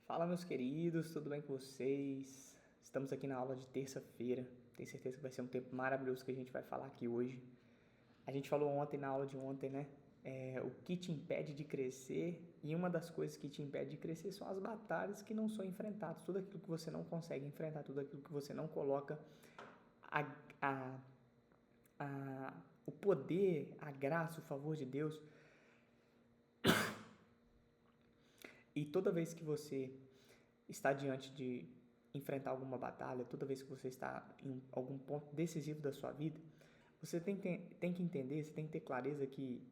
Fala, meus queridos, tudo bem com vocês? Estamos aqui na aula de terça-feira. Tenho certeza que vai ser um tempo maravilhoso que a gente vai falar aqui hoje. A gente falou ontem na aula de ontem, né? O que te impede de crescer, e uma das coisas que te impede de crescer são as batalhas que não são enfrentadas, tudo aquilo que você não consegue enfrentar, tudo aquilo que você não coloca a, a, o poder, a graça, o favor de Deus. E toda vez que você está diante de enfrentar alguma batalha, toda vez que você está em algum ponto decisivo da sua vida, você tem que entender, você tem que ter clareza que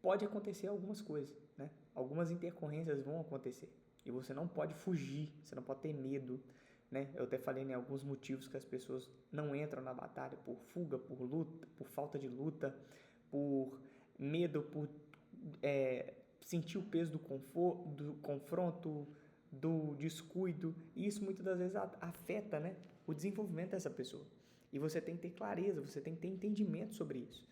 pode acontecer algumas coisas, né? Algumas intercorrências vão acontecer e você não pode fugir, você não pode ter medo, né? Eu até falei em alguns motivos que as pessoas não entram na batalha: por fuga, por luta, por falta de luta, por medo, por sentir o peso do confronto, do descuido, e isso muitas das vezes afeta, né, o desenvolvimento dessa pessoa. E você tem que ter clareza, você tem que ter entendimento sobre isso.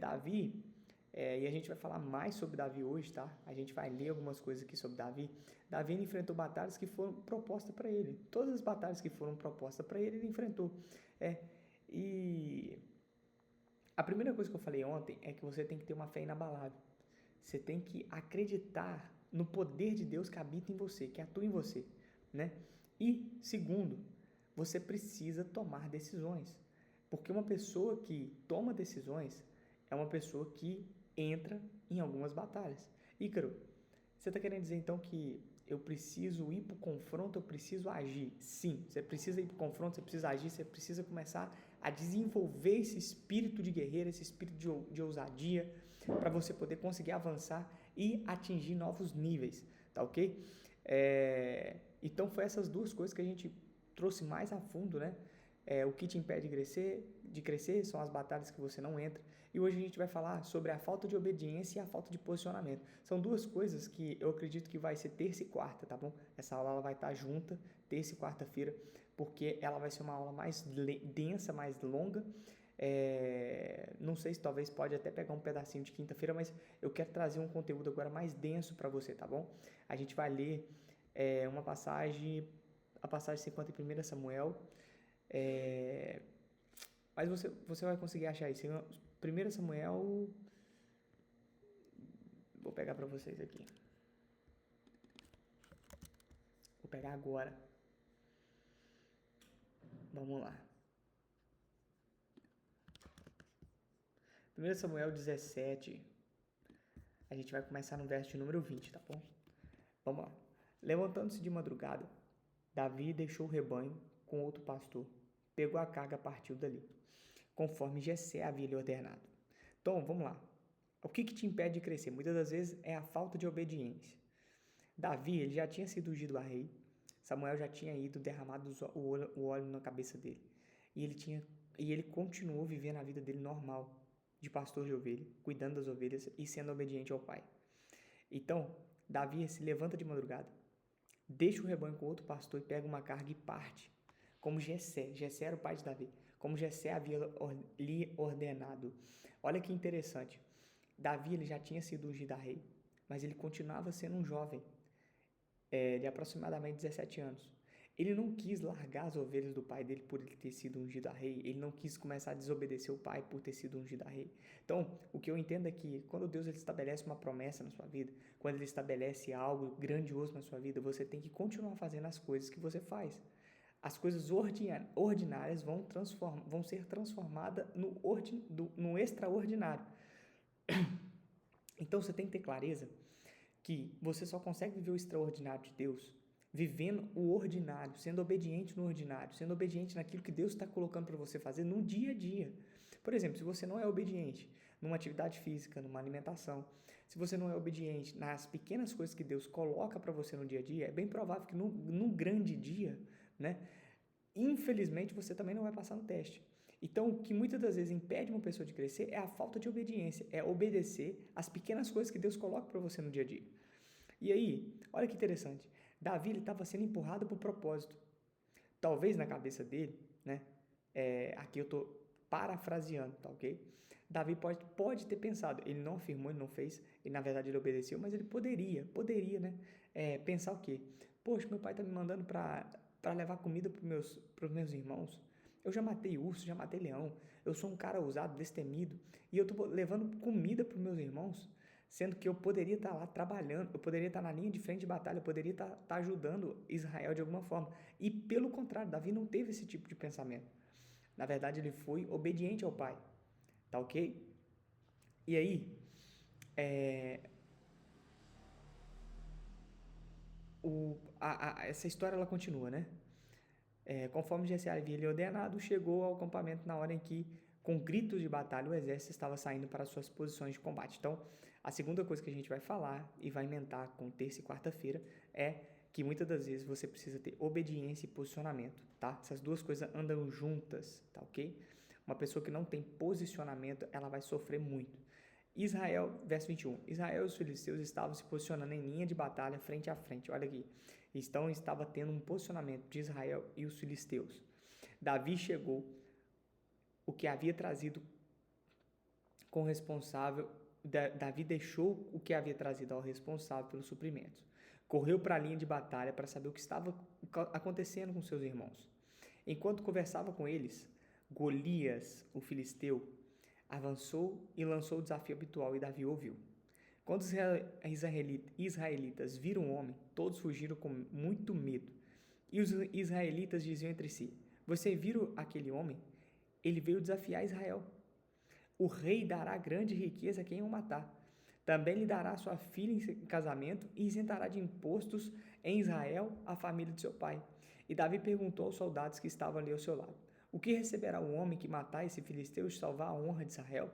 Davi, e a gente vai falar mais sobre Davi hoje, tá? A gente vai ler algumas coisas aqui sobre Davi. Davi enfrentou batalhas que foram propostas para ele. Todas as batalhas que foram propostas para ele, ele enfrentou. E a primeira coisa que eu falei ontem é que você tem que ter uma fé inabalável. Você tem que acreditar no poder de Deus que habita em você, que atua em você, né? E segundo, você precisa tomar decisões, porque uma pessoa que toma decisões é uma pessoa que entra em algumas batalhas. Ícaro, você está querendo dizer então que eu preciso ir para o confronto, eu preciso agir? Sim, você precisa ir para o confronto, você precisa agir, você precisa começar a desenvolver esse espírito de guerreiro, esse espírito de ousadia, para você poder conseguir avançar e atingir novos níveis, tá ok? Então foi essas duas coisas que a gente trouxe mais a fundo, né? O que te impede de crescer são as batalhas que você não entra. E hoje a gente vai falar sobre a falta de obediência e a falta de posicionamento. São duas coisas que eu acredito que vai ser terça e quarta, tá bom? Essa aula ela vai estar junta, terça e quarta-feira, porque ela vai ser uma aula mais densa, mais longa. Não sei se talvez pode até pegar um pedacinho de quinta-feira, mas eu quero trazer um conteúdo agora mais denso para você, tá bom? A gente vai ler uma passagem, a passagem se encontra em 1 Samuel, mas você vai conseguir achar isso. 1 Samuel, vou pegar para vocês aqui. Vou pegar agora. Vamos lá. 1 Samuel 17. A gente vai começar no verso de número 20, tá bom? Vamos lá. Levantando-se de madrugada, Davi deixou o rebanho com outro pastor, pegou a carga e partiu dali, conforme Jessé havia lhe ordenado. Então, vamos lá. O que te impede de crescer? Muitas das vezes é a falta de obediência. Davi, ele já tinha sido ungido a rei, Samuel já tinha ido derramado o óleo na cabeça dele, e ele continuou vivendo a vida dele normal, de pastor de ovelha, cuidando das ovelhas e sendo obediente ao pai. Então, Davi se levanta de madrugada, deixa o rebanho com outro pastor e pega uma carga e parte, como Jessé era o pai de Davi, como Jessé havia lhe ordenado. Olha que interessante, Davi ele já tinha sido ungido a rei, mas ele continuava sendo um jovem, de aproximadamente 17 anos. Ele não quis largar as ovelhas do pai dele por ele ter sido ungido a rei. Ele não quis começar a desobedecer o pai por ter sido ungido a rei. Então, o que eu entendo é que quando Deus ele estabelece uma promessa na sua vida, quando ele estabelece algo grandioso na sua vida, você tem que continuar fazendo as coisas que você faz. As coisas ordinárias vão ser transformadas no extraordinário. Então, você tem que ter clareza que você só consegue viver o extraordinário de Deus vivendo o ordinário, sendo obediente no ordinário, sendo obediente naquilo que Deus está colocando para você fazer no dia a dia. Por exemplo, se você não é obediente numa atividade física, numa alimentação, se você não é obediente nas pequenas coisas que Deus coloca para você no dia a dia, é bem provável que no grande dia, né, infelizmente você também não vai passar no teste. Então, o que muitas das vezes impede uma pessoa de crescer é a falta de obediência, é obedecer às pequenas coisas que Deus coloca para você no dia a dia. E aí, olha que interessante, Davi estava sendo empurrado por propósito. Talvez na cabeça dele, né? Aqui eu estou parafraseando, tá ok? Davi pode ter pensado, ele não afirmou, ele não fez, e na verdade ele obedeceu, mas ele poderia, né? pensar o quê? Poxa, meu pai está me mandando para levar comida pros meus irmãos. Eu já matei urso, já matei leão. Eu sou um cara ousado, destemido. E eu estou levando comida para os meus irmãos, sendo que eu poderia estar lá trabalhando, eu poderia estar na linha de frente de batalha, eu poderia estar ajudando Israel de alguma forma. E pelo contrário, Davi não teve esse tipo de pensamento. Na verdade, ele foi obediente ao pai. Tá ok? E aí, essa história ela continua, né? Conforme Jesse havia lhe ordenado, chegou ao acampamento na hora em que, com gritos de batalha, o exército estava saindo para suas posições de combate. Então, a segunda coisa que a gente vai falar e vai emendar com terça e quarta-feira é que muitas das vezes você precisa ter obediência e posicionamento, tá? Essas duas coisas andam juntas, tá ok? Uma pessoa que não tem posicionamento, ela vai sofrer muito. Israel, verso 21. Israel e os filisteus estavam se posicionando em linha de batalha frente a frente. Olha aqui. Estava tendo um posicionamento de Israel e os filisteus. Davi chegou, o que havia trazido com o responsável, Davi deixou o que havia trazido ao responsável pelos suprimentos. Correu para a linha de batalha para saber o que estava acontecendo com seus irmãos. Enquanto conversava com eles, Golias, o filisteu, avançou e lançou o desafio habitual e Davi ouviu. Quando os israelitas viram o homem, todos fugiram com muito medo. E os israelitas diziam entre si: Você viu aquele homem? Ele veio desafiar Israel. O rei dará grande riqueza a quem o matar. Também lhe dará sua filha em casamento e isentará de impostos em Israel a família de seu pai. E Davi perguntou aos soldados que estavam ali ao seu lado: O que receberá o homem que matar esse filisteu e salvar a honra de Israel?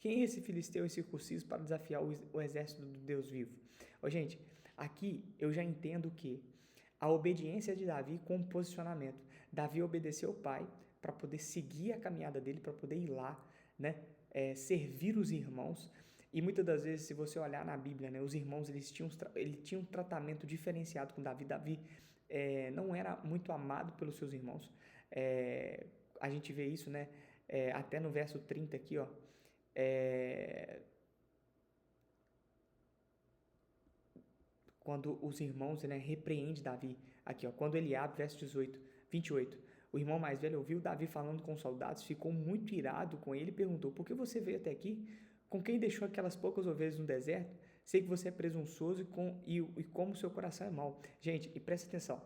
Quem é esse filisteu incircunciso para desafiar o exército do Deus vivo? Gente, aqui eu já entendo que a obediência de Davi com o posicionamento. Davi obedeceu o pai para poder seguir a caminhada dele, para poder ir lá, né? Servir os irmãos. E muitas das vezes, se você olhar na Bíblia, né, os irmãos eles tinham um tratamento diferenciado com Davi. Davi não era muito amado pelos seus irmãos. A gente vê isso, né, até no verso 30 aqui, ó. Quando os irmãos, né, repreendem Davi. Aqui, ó, quando Eliabe, verso 28, o irmão mais velho ouviu Davi falando com os soldados, ficou muito irado com ele e perguntou: Por que você veio até aqui? Com quem deixou aquelas poucas ovelhas no deserto? Sei que você é presunçoso e como seu coração é mau. Gente, e presta atenção.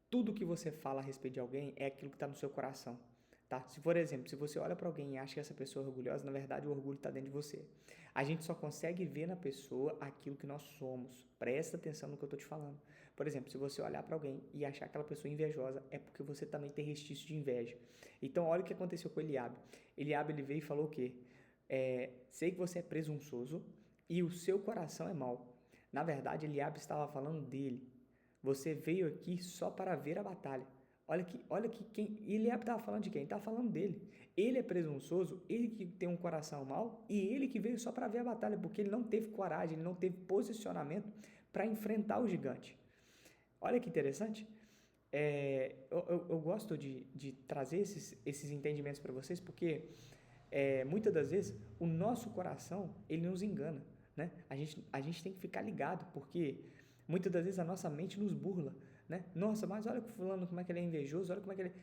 Tudo que você fala a respeito de alguém é aquilo que está no seu coração. Tá? Se, por exemplo, se você olha para alguém e acha que essa pessoa é orgulhosa, na verdade o orgulho está dentro de você. A gente só consegue ver na pessoa aquilo que nós somos. Presta atenção no que eu estou te falando. Por exemplo, se você olhar para alguém e achar aquela pessoa invejosa, é porque você também tem restício de inveja. Então, olha o que aconteceu com Eliabe. Eliabe, ele veio e falou o quê? Sei que você é presunçoso e o seu coração é mau. Na verdade, Eliabe estava falando dele. Você veio aqui só para ver a batalha. Olha que quem Eliabe estava falando de quem? Estava falando dele. Ele é presunçoso, ele que tem um coração mau e ele que veio só para ver a batalha, porque ele não teve coragem, ele não teve posicionamento para enfrentar o gigante. Olha que interessante. Eu gosto de trazer esses entendimentos para vocês, porque muitas das vezes o nosso coração ele nos engana, né? A gente tem que ficar ligado, porque muitas das vezes a nossa mente nos burla, né? Nossa, mas olha o fulano, como é que ele é invejoso, olha como é que ele...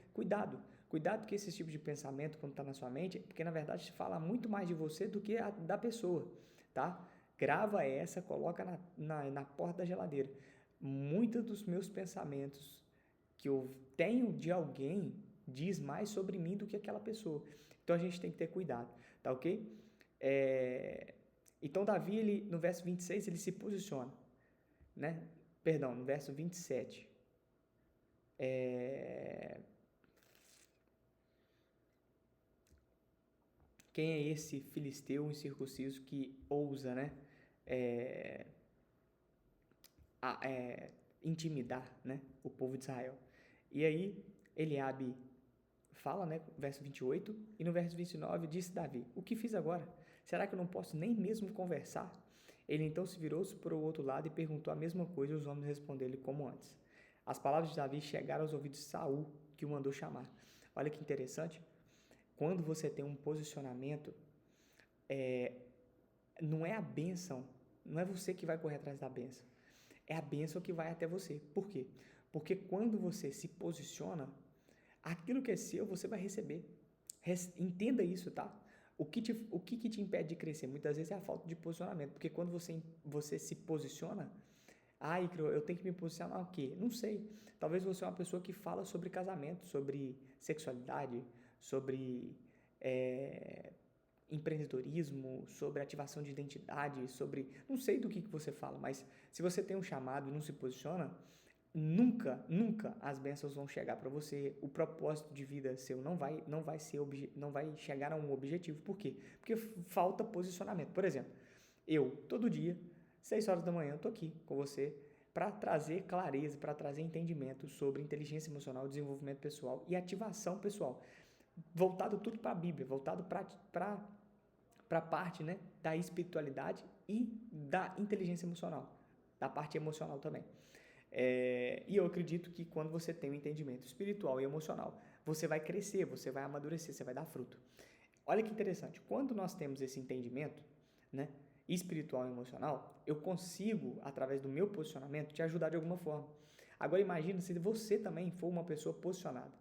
Cuidado que esse tipo de pensamento, quando está na sua mente, porque na verdade fala muito mais de você do que da pessoa, tá? Grava essa, coloca na porta da geladeira. Muitos dos meus pensamentos que eu tenho de alguém diz mais sobre mim do que aquela pessoa. Então a gente tem que ter cuidado, tá ok? Então Davi, no verso 26, ele se posiciona, né? Perdão, no verso 27. Quem é esse filisteu incircunciso que ousa, né? Intimidar, né, o povo de Israel? E aí, Eliabe fala, né, verso 28, e no verso 29 disse Davi: O que fiz agora? Será que eu não posso nem mesmo conversar? Ele então se virou-se para o outro lado e perguntou a mesma coisa, e os homens responderam-lhe como antes. As palavras de Davi chegaram aos ouvidos de Saul, que o mandou chamar. Olha que interessante. Quando você tem um posicionamento, não é a bênção, não é você que vai correr atrás da bênção. é a bênção que vai até você. Por quê? Porque quando você se posiciona, aquilo que é seu, você vai receber. Entenda isso, tá? O que te impede de crescer? Muitas vezes é a falta de posicionamento. Porque quando você se posiciona, Icaro, eu tenho que me posicionar o quê? Não sei. Talvez você é uma pessoa que fala sobre casamento, sobre sexualidade, sobre empreendedorismo, sobre ativação de identidade, sobre... Não sei do que você fala, mas se você tem um chamado e não se posiciona, nunca as bênçãos vão chegar para você. O propósito de vida seu não vai chegar a um objetivo. Por quê? Porque falta posicionamento. Por exemplo, eu, todo dia, 6 horas da manhã, eu tô aqui com você para trazer clareza, para trazer entendimento sobre inteligência emocional, desenvolvimento pessoal e ativação pessoal. Voltado tudo para a Bíblia, voltado para a parte, né, da espiritualidade e da inteligência emocional, da parte emocional também. E eu acredito que quando você tem um entendimento espiritual e emocional, você vai crescer, você vai amadurecer, você vai dar fruto. Olha que interessante, quando nós temos esse entendimento, né, espiritual e emocional, eu consigo, através do meu posicionamento, te ajudar de alguma forma. Agora imagina se você também for uma pessoa posicionada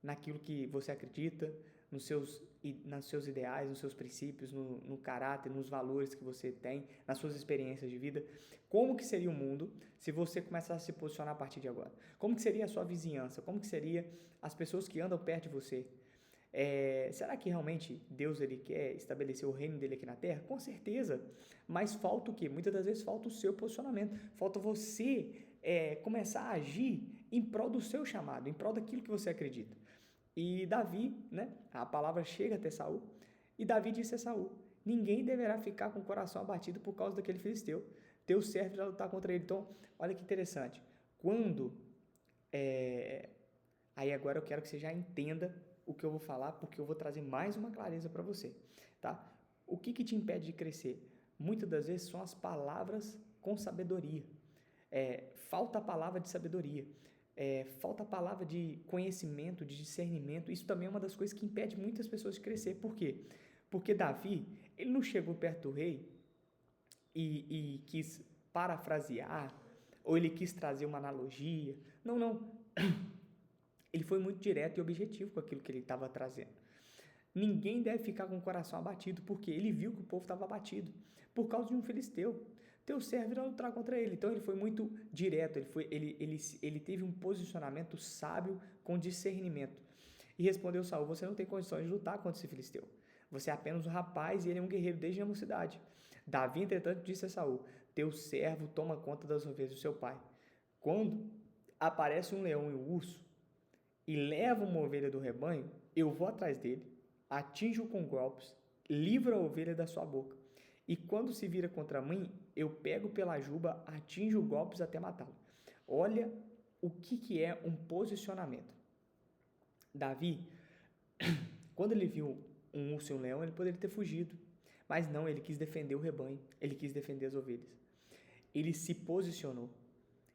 naquilo que você acredita, nos seus ideais, nos seus princípios, no caráter, nos valores que você tem, nas suas experiências de vida. Como que seria o mundo se você começasse a se posicionar a partir de agora? Como que seria a sua vizinhança? Como que seria as pessoas que andam perto de você? Será que realmente Deus ele quer estabelecer o reino dele aqui na Terra? Com certeza, mas falta o quê? Muitas das vezes falta o seu posicionamento, falta você começar a agir em prol do seu chamado, em prol daquilo que você acredita. E Davi, né, a palavra chega até Saul, e Davi disse a Saul: ninguém deverá ficar com o coração abatido por causa daquele filisteu, teu servo irá lutar contra ele. Então, olha que interessante, aí agora eu quero que você já entenda o que eu vou falar, porque eu vou trazer mais uma clareza para você, tá? O que te impede de crescer? Muitas das vezes são as palavras com sabedoria. Falta a palavra de sabedoria. Falta a palavra de conhecimento, de discernimento. Isso também é uma das coisas que impede muitas pessoas de crescer. Por quê? Porque Davi, ele não chegou perto do rei e quis parafrasear, ou ele quis trazer uma analogia. Não. Ele foi muito direto e objetivo com aquilo que ele estava trazendo. Ninguém deve ficar com o coração abatido, porque ele viu que o povo estava abatido por causa de um filisteu. Teu servo irá lutar contra ele. Então ele foi muito direto, ele teve um posicionamento sábio com discernimento. E respondeu Saul: você não tem condições de lutar contra esse filisteu. Você é apenas um rapaz e ele é um guerreiro desde a mocidade. Davi, entretanto, disse a Saul: teu servo toma conta das ovelhas do seu pai. Quando aparece um leão e um urso e leva uma ovelha do rebanho, eu vou atrás dele, atinjo-o com golpes, livro a ovelha da sua boca. E quando se vira contra mim, eu pego pela juba, atinjo golpes até matá-lo. Olha o que é um posicionamento. Davi, quando ele viu um urso e um leão, ele poderia ter fugido. Mas não, ele quis defender o rebanho, ele quis defender as ovelhas. Ele se posicionou,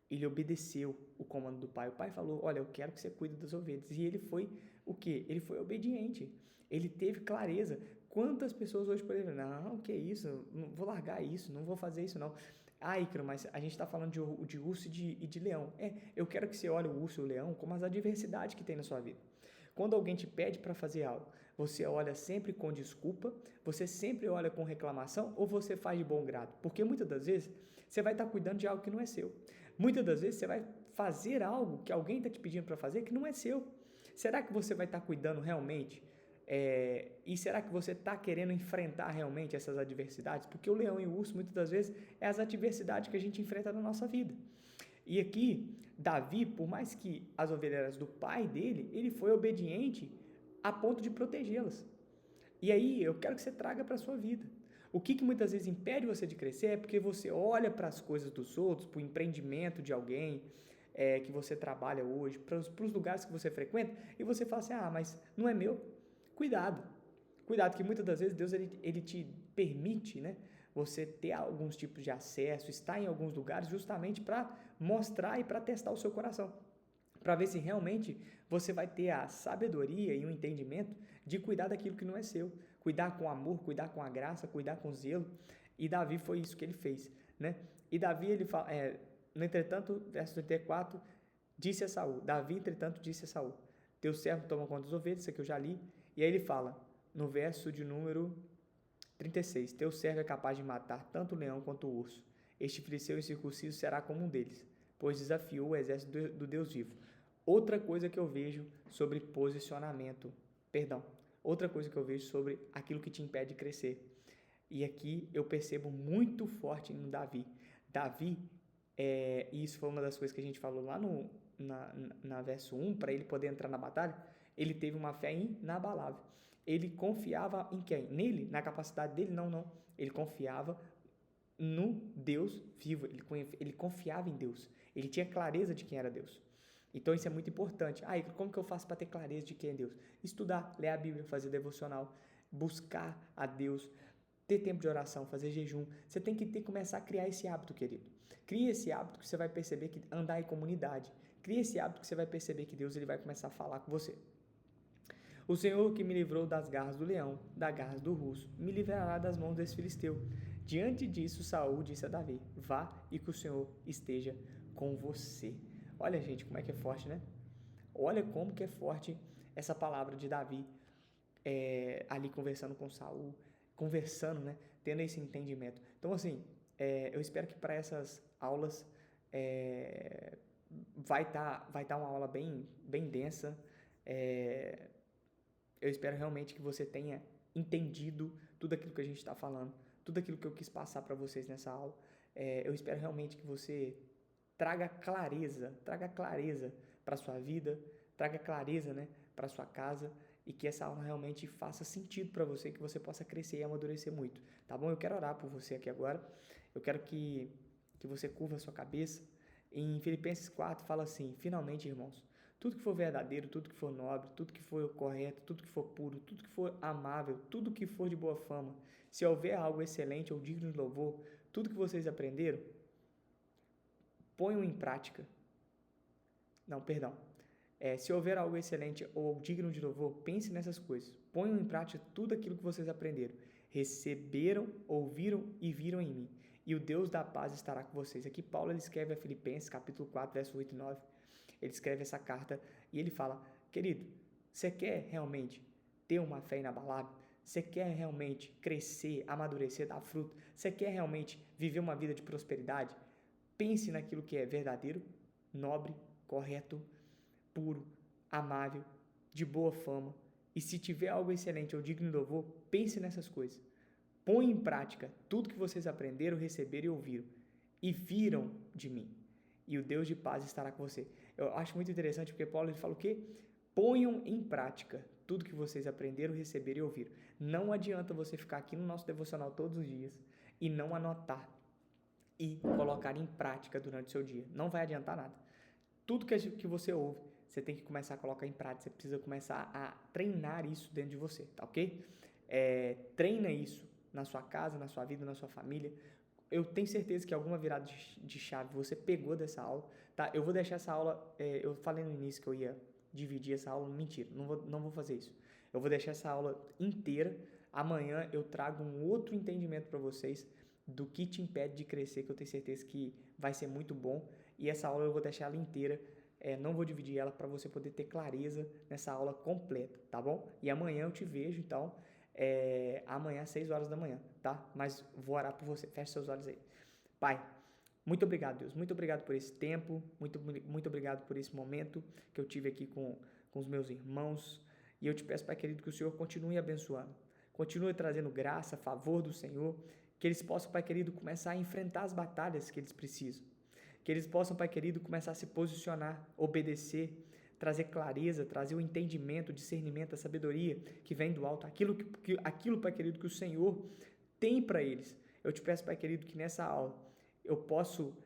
ele obedeceu o comando do pai. O pai falou: olha, eu quero que você cuide das ovelhas. E ele foi o quê? Ele foi obediente, ele teve clareza. Quantas pessoas hoje poderiam dizer: não, que é isso, não vou largar isso, não vou fazer isso não. Icaro, mas a gente está falando de urso e de leão. Eu quero que você olhe o urso e o leão como as adversidades que tem na sua vida. Quando alguém te pede para fazer algo, você olha sempre com desculpa, você sempre olha com reclamação ou você faz de bom grado? Porque muitas das vezes você vai estar cuidando de algo que não é seu. Muitas das vezes você vai fazer algo que alguém está te pedindo para fazer que não é seu. Será que você vai estar cuidando realmente? E será que você está querendo enfrentar realmente essas adversidades? Porque o leão e o urso, muitas das vezes, é as adversidades que a gente enfrenta na nossa vida. E aqui, Davi, por mais que as ovelhas eram do pai dele, ele foi obediente a ponto de protegê-las. E aí, eu quero que você traga para a sua vida. O que muitas vezes impede você de crescer é porque você olha para as coisas dos outros, para o empreendimento de alguém que você trabalha hoje, para os lugares que você frequenta, e você fala assim: mas não é meu. Cuidado, que muitas das vezes Deus ele te permite, né, você ter alguns tipos de acesso, estar em alguns lugares justamente para mostrar e para testar o seu coração, para ver se realmente você vai ter a sabedoria e o entendimento de cuidar daquilo que não é seu, cuidar com amor, cuidar com a graça, cuidar com zelo. E Davi foi isso que ele fez, né? E Davi, ele fala, no entretanto, verso 34, disse a Saul, Davi, entretanto, disse a Saul, teu servo toma conta das ovelhas, isso aqui eu já li, e aí ele fala, no verso de número 36, teu servo é capaz de matar tanto o leão quanto o urso, este filisteu incircunciso será como um deles, pois desafiou o exército do Deus vivo. Outra coisa que eu vejo sobre posicionamento, outra coisa que eu vejo sobre aquilo que te impede de crescer, e aqui eu percebo muito forte no Davi. Davi, e isso foi uma das coisas que a gente falou lá na verso 1, para ele poder entrar na batalha, ele teve uma fé inabalável. Ele confiava em quem? Nele? Na capacidade dele? Não. Ele confiava no Deus vivo, ele confiava em Deus, ele tinha clareza de quem era Deus. Então isso é muito importante. E como que eu faço para ter clareza de quem é Deus? Estudar, ler a Bíblia, fazer devocional, buscar a Deus, ter tempo de oração, fazer jejum. Você tem que começar a criar esse hábito, querido. Cria esse hábito que você vai perceber que andar em comunidade. Cria esse hábito que você vai perceber que Deus ele vai começar a falar com você. O Senhor que me livrou das garras do leão, das garras do urso, me livrará das mãos desse filisteu. Diante disso, Saul disse a Davi, vá e que o Senhor esteja com você. Olha, gente, como é que é forte, né? Olha como que é forte essa palavra de Davi, ali conversando com Saul, né? Tendo esse entendimento. Então, assim, eu espero que para essas aulas vai tá uma aula bem densa. Eu espero realmente que você tenha entendido tudo aquilo que a gente está falando, tudo aquilo que eu quis passar para vocês nessa aula. Eu espero realmente que você traga clareza para a sua vida, traga clareza, né, para a sua casa, e que essa aula realmente faça sentido para você, que você possa crescer e amadurecer muito, tá bom? Eu quero orar por você aqui agora, eu quero que você curva a sua cabeça. Em Filipenses 4 fala assim, finalmente, irmãos, tudo que for verdadeiro, tudo que for nobre, tudo que for correto, tudo que for puro, tudo que for amável, tudo que for de boa fama, se houver algo excelente ou digno de louvor, tudo que vocês aprenderam, ponham em prática. Se houver algo excelente ou digno de louvor, pense nessas coisas. Ponham em prática tudo aquilo que vocês aprenderam, receberam, ouviram e viram em mim. E o Deus da paz estará com vocês. Aqui Paulo ele escreve a Filipenses, capítulo 4, verso 8 e 9. Ele escreve essa carta e ele fala, querido, você quer realmente ter uma fé inabalável? Você quer realmente crescer, amadurecer, dar fruto? Você quer realmente viver uma vida de prosperidade? Pense naquilo que é verdadeiro, nobre, correto, puro, amável, de boa fama. E se tiver algo excelente ou digno de louvor, pense nessas coisas. Põe em prática tudo que vocês aprenderam, receberam e ouviram. E viram de mim. E o Deus de paz estará com você. Eu acho muito interessante porque Paulo ele fala o quê? Ponham em prática tudo que vocês aprenderam, receberam e ouviram. Não adianta você ficar aqui no nosso devocional todos os dias e não anotar e colocar em prática durante o seu dia. Não vai adiantar nada. Tudo que você ouve, você tem que começar a colocar em prática. Você precisa começar a treinar isso dentro de você, tá ok? Treina isso na sua casa, na sua vida, na sua família. Eu tenho certeza que alguma virada de chave você pegou dessa aula, tá? Eu vou deixar essa aula, eu falei no início que eu ia dividir essa aula, mentira, não vou fazer isso. Eu vou deixar essa aula inteira, amanhã eu trago um outro entendimento para vocês do que te impede de crescer, que eu tenho certeza que vai ser muito bom, e essa aula eu vou deixar ela inteira, não vou dividir ela para você poder ter clareza nessa aula completa, tá bom? E amanhã eu te vejo, então, amanhã às 6 horas da manhã, tá? Mas vou orar por você, feche seus olhos aí. Pai, muito obrigado, Deus, muito obrigado por esse tempo, muito obrigado por esse momento que eu tive aqui com os meus irmãos, e eu te peço, Pai querido, que o Senhor continue abençoando, continue trazendo graça, favor do Senhor, que eles possam, Pai querido, começar a enfrentar as batalhas que eles precisam, que eles possam, Pai querido, começar a se posicionar, obedecer, trazer clareza, trazer o entendimento, o discernimento, a sabedoria que vem do alto, aquilo, Pai querido, que o Senhor tem para eles. Eu te peço, Pai querido, que nessa aula eu posso,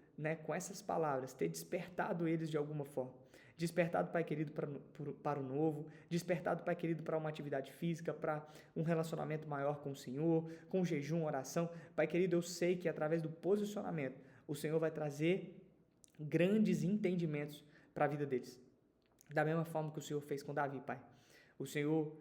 com essas palavras, ter despertado eles de alguma forma. Despertado, Pai querido, para o novo, despertado, Pai querido, para uma atividade física, para um relacionamento maior com o Senhor, com jejum, oração. Pai querido, eu sei que através do posicionamento, o Senhor vai trazer grandes entendimentos para a vida deles. Da mesma forma que o Senhor fez com Davi, Pai. O Senhor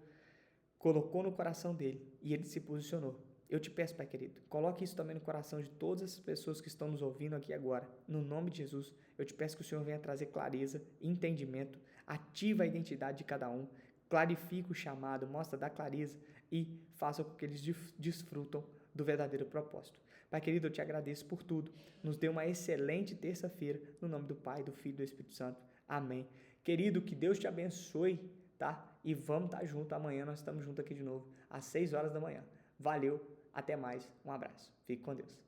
colocou no coração dele e ele se posicionou. Eu te peço, Pai querido, coloque isso também no coração de todas as pessoas que estão nos ouvindo aqui agora. No nome de Jesus, eu te peço que o Senhor venha trazer clareza, entendimento, ativa a identidade de cada um, clarifica o chamado, mostra da clareza e faça com que eles desfrutam do verdadeiro propósito. Pai querido, eu te agradeço por tudo. Nos dê uma excelente terça-feira, no nome do Pai, do Filho e do Espírito Santo. Amém. Querido, que Deus te abençoe, tá? E vamos estar junto. Amanhã nós estamos juntos aqui de novo, às 6 horas da manhã. Valeu, até mais, um abraço. Fique com Deus.